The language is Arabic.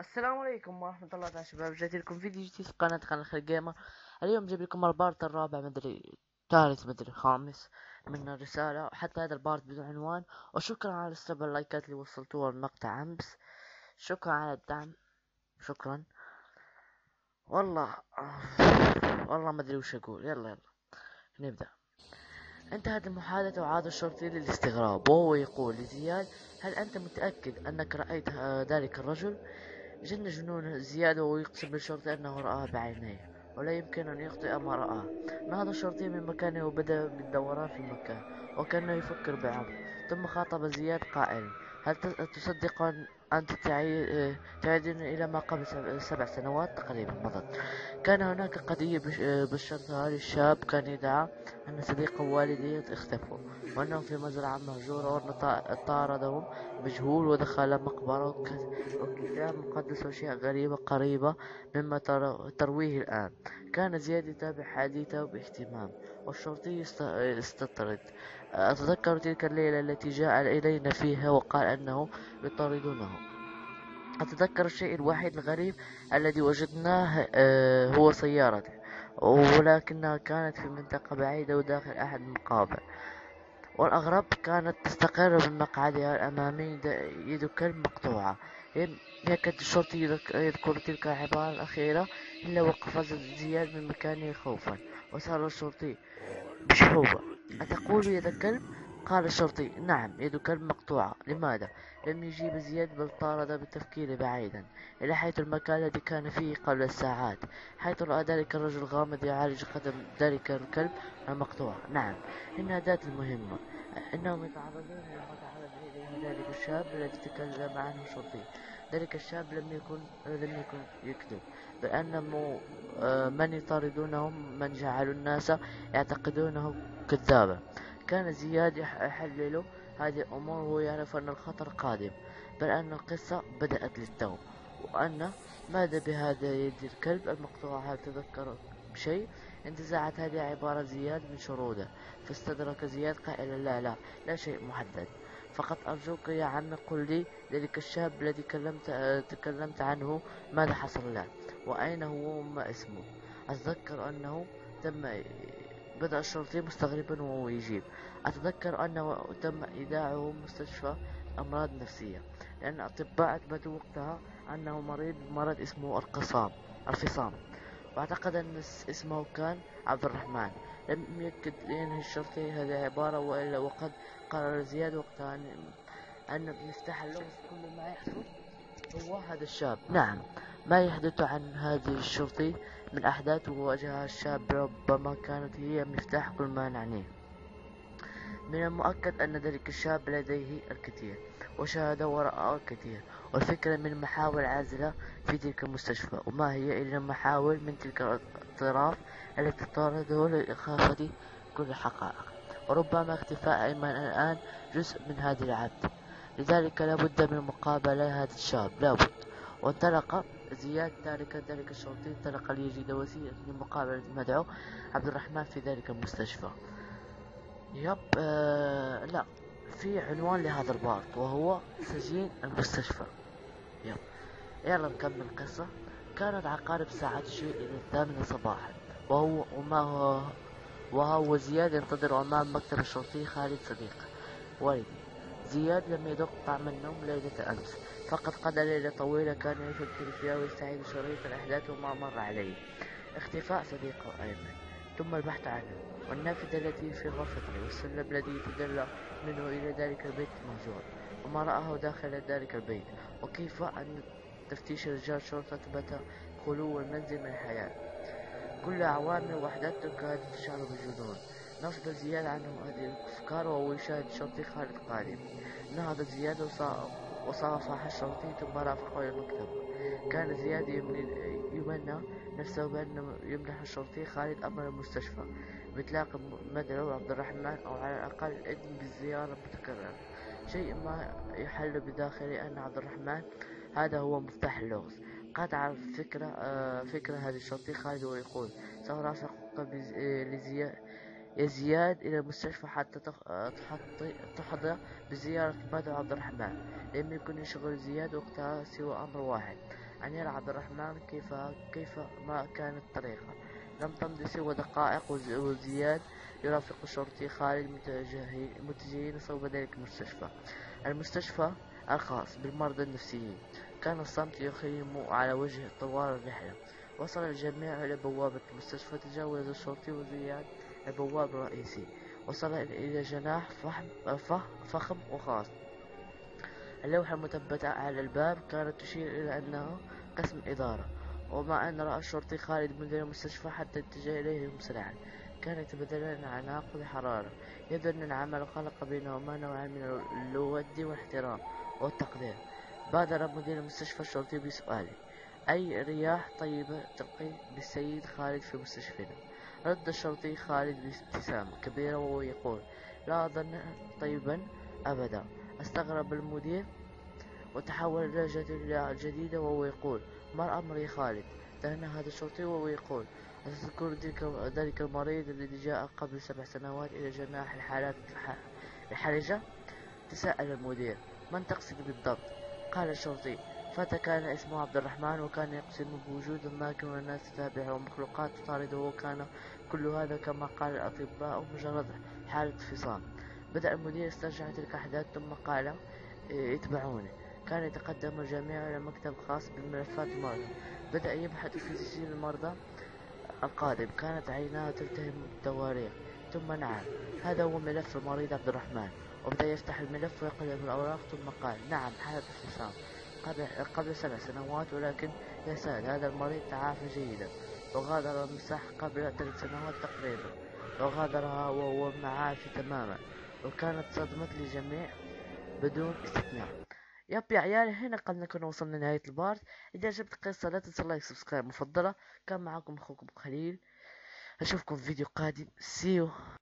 السلام عليكم ورحمة الله تعالى شباب، جيت لكم فيديو جديد في قناة خليل جيمر. اليوم جايب لكم البارت الرابع، مدري ثالث مدري خامس من الرسالة. حتى هذا البارت بدون عنوان. وشكرا على السبع لايكات اللي وصلتوها المقطع أمس. شكرا على الدعم، شكرا. والله والله ما ادري وش اقول. يلا نبدأ. انتهت المحادثة وعاد الشرطي للاستغراب، وهو يقول لزياد: هل أنت متأكد أنك رأيت ذلك الرجل؟ جن جنون زياد وهو يقسم بالشرطي أنه رآه بعينيه، ولا يمكن أن يخطئ ما رآه. نهض الشرطي من مكانه وبدأ بالدوران في المكان، وكأنه يفكر بعمق. ثم خاطب زياد قائلا: هل تصدق أنت تعيدني إلى ما قبل 7 سنوات تقريبا مضت؟ كان هناك قضية بالشرطة. هذا الشاب كان يدعى أن صديق والديه اختفوا، وأنهم في مزرعة مهجورة، وأن طاردهم مجهول ودخل مقبرة وكتاب مقدس وأشياء غريبة قريبة مما ترويه الآن. كان زياد يتابع حديثه باهتمام، والشرطي يستطرد. أتذكر تلك الليلة التي جاء إلينا فيها وقال أنه يطاردونه. أتذكر الشيء الوحيد الغريب الذي وجدناه هو سيارته، ولكنها كانت في منطقة بعيدة وداخل أحد المقابر. والأغرب كانت تستقر بمقعدها الأمامي يد كلب مقطوعة. يكاد الشرطي يذكر تلك العبارة الأخيرة، إلا وقف زياد من مكانه خوفا، وسأل الشرطي بشعوبة: أتقول يد كلب؟ قال الشرطي: نعم، يد كلب مقطوعة. لماذا؟ لم يجيب زياد، بل طارد بالتفكير بعيدا إلى حيث المكان الذي كان فيه قبل الساعات، حيث رأى ذلك الرجل الغامض يعالج قدم ذلك الكلب المقطوع. نعم، إنها ذات المهمة. إنهم يتعرضون لما تعرض إليه ذلك الشاب الذي تكلم عنه الشرطي. ذلك الشاب لم يكن يكذب، بأن من يطاردونهم من جعلوا الناس يعتقدونه كذابا. كان زياد يحلل هذه الأمور وهو يعرف أن الخطر قادم، بل أن القصة بدأت للتو، وأن ماذا بهذا يد الكلب المقطوع؟ هل تذكر بشيء؟ انتزعت هذه عبارة زياد من شروده، فاستدرك زياد قائلا: لا شيء محدد، فقط أرجوك يا عم قل لي، ذلك الشاب الذي تكلمت عنه ماذا حصل له؟ وأين هو وما اسمه؟ أتذكر أنه تم بدأ الشرطي مستغربا وهو يجيب: أتذكر أنه تم إيداعه مستشفى أمراض نفسية، لأن الأطباء أثبتوا وقتها أنه مريض بمرض اسمه الفصام، واعتقد أن اسمه كان عبد الرحمن. لم يكد ينهي الشرطي هذه العبارة، وإلا وقد قرر زياد وقتها أن مفتاح اللغز كل ما يحصل هو هذا الشاب. نعم، ما يحدث عن هذه الشرطي من أحداث وواجهها الشاب ربما كانت هي مفتاح كل ما نعنيه. من المؤكد أن ذلك الشاب لديه الكثير، وشاهد ورأى الكثير، والفكرة من محاور عازلة في تلك المستشفى، وما هي إلا محاور من تلك الاضطراب التي تطارده لإخافة كل الحقائق. وربما اختفاء أيمن الآن جزء من هذه العبد. لذلك لابد من مقابلة هذا الشاب، لابد. وانطلق زياد تاركا ذلك الشرطي، انطلق ليجد وسيلة لمقابلة المدعو عبد الرحمن في ذلك المستشفى. لا، في عنوان لهذا البارت وهو سجين المستشفى. يب يلا نكمل القصة. كانت عقارب ساعات شيء إلى 8 صباحا، وهو زياد ينتظر أمام مكتب الشرطي خالد صديقه والدي. زياد لم يذق طعم النوم ليلة أمس، فقد قضى ليلة طويلة كان يفكر فيها ويستعيد شريط الأحداث وما مر عليه. اختفاء صديقه أيمن، ثم البحث عنه، والنافذة التي في غرفته، والسلم الذي يتدلى منه إلى ذلك البيت المهجور، وما رآه داخل ذلك البيت، وكيف أن تفتيش رجال شرطة أثبت خلو المنزل من الحياة. كل عوامل وحدته كانت تشعر بالجنون. نصب زياد عنه هذه الأفكار وهو يشاهد الشرطي خالد قادم. نهض زياد وصافح الشرطي ثم رافقه إلى المكتب. كان زياد يمنى نفسه بأن يمنح الشرطي خالد أمر المستشفى بإطلاق مدعو عبد الرحمن، أو على الأقل الإذن بالزيارة المتكررة. شيء ما يحل بداخلي أن عبد الرحمن هذا هو مفتاح اللغز. قاطع فكرة هذا الشرطي خالد ويقول: سأرافقك يا زياد إلى المستشفى حتى تحظى بزيارة مدعو عبد الرحمن. لم يكن يشغل زياد وقتها سوى أمر واحد: أن يرى عبد الرحمن كيف ما كانت الطريقة. لم تمض سوى دقائق وزياد يرافق الشرطي خالد متجهين صوب ذلك المستشفى الخاص بالمرضى النفسيين. كان الصمت يخيم على وجه طوال الرحلة. وصل الجميع إلى بوابة المستشفى. تجاوز الشرطي وزياد البواب الرئيسي. وصل إلى جناح فخم وخاص. اللوحة المثبتة على الباب كانت تشير إلى أنه قسم إدارة. ومع أن رأى الشرطي خالد مدير المستشفى حتى اتجه إليه مسرعا. كان يتبادلان عناق بحرارة. يبدو أن العمل خلق بينهما نوعا من الود والاحترام والتقدير. بادر مدير المستشفى الشرطي بسؤاله: أي رياح طيبة تلقي بالسيد خالد في مستشفينا؟ رد الشرطي خالد بابتسامة كبيرة وهو يقول: لا أظن طيبا أبدا. استغرب المدير وتحول إلى جديدة وهو يقول: ما الأمر يا خالد؟ دهن هذا الشرطي وهو يقول: أتذكر ذلك المريض الذي جاء قبل 7 سنوات إلى جناح الحالات الحرجة؟ تساءل المدير: من تقصد بالضبط؟ قال الشرطي: فتى كان اسمه عبد الرحمن، وكان يقسم بوجود أماكن والناس تتابعه ومخلوقات تطارده، وكان كل هذا كما قال الأطباء مجرد حالة فصام. بدأ المدير يسترجع تلك الأحداث ثم قال: اتبعوني. كان يتقدم الجميع إلى مكتب خاص بملفات المرضى. بدأ يبحث في تسجيل المرضى القادم. كانت عيناه تلتهم بالدواريق. ثم نعم، هذا هو ملف المريض عبد الرحمن. وبدأ يفتح الملف ويقلب الأوراق ثم قال: نعم، حالة انفصام قبل 7 سنوات، ولكن يا سعد هذا المريض تعافى جيدا وغادر المساح قبل 3 سنوات تقريبا. وغادرها وهو معافي تماما، وكانت صدمة للجميع بدون استثناء. يا عيال، هنا قد نكون وصلنا لنهاية البارت. إذا عجبت القصة لا تنسى لايك سبسكرايب مفضلة. كان معكم أخوكم خليل. أشوفكم في فيديو قادم. See you.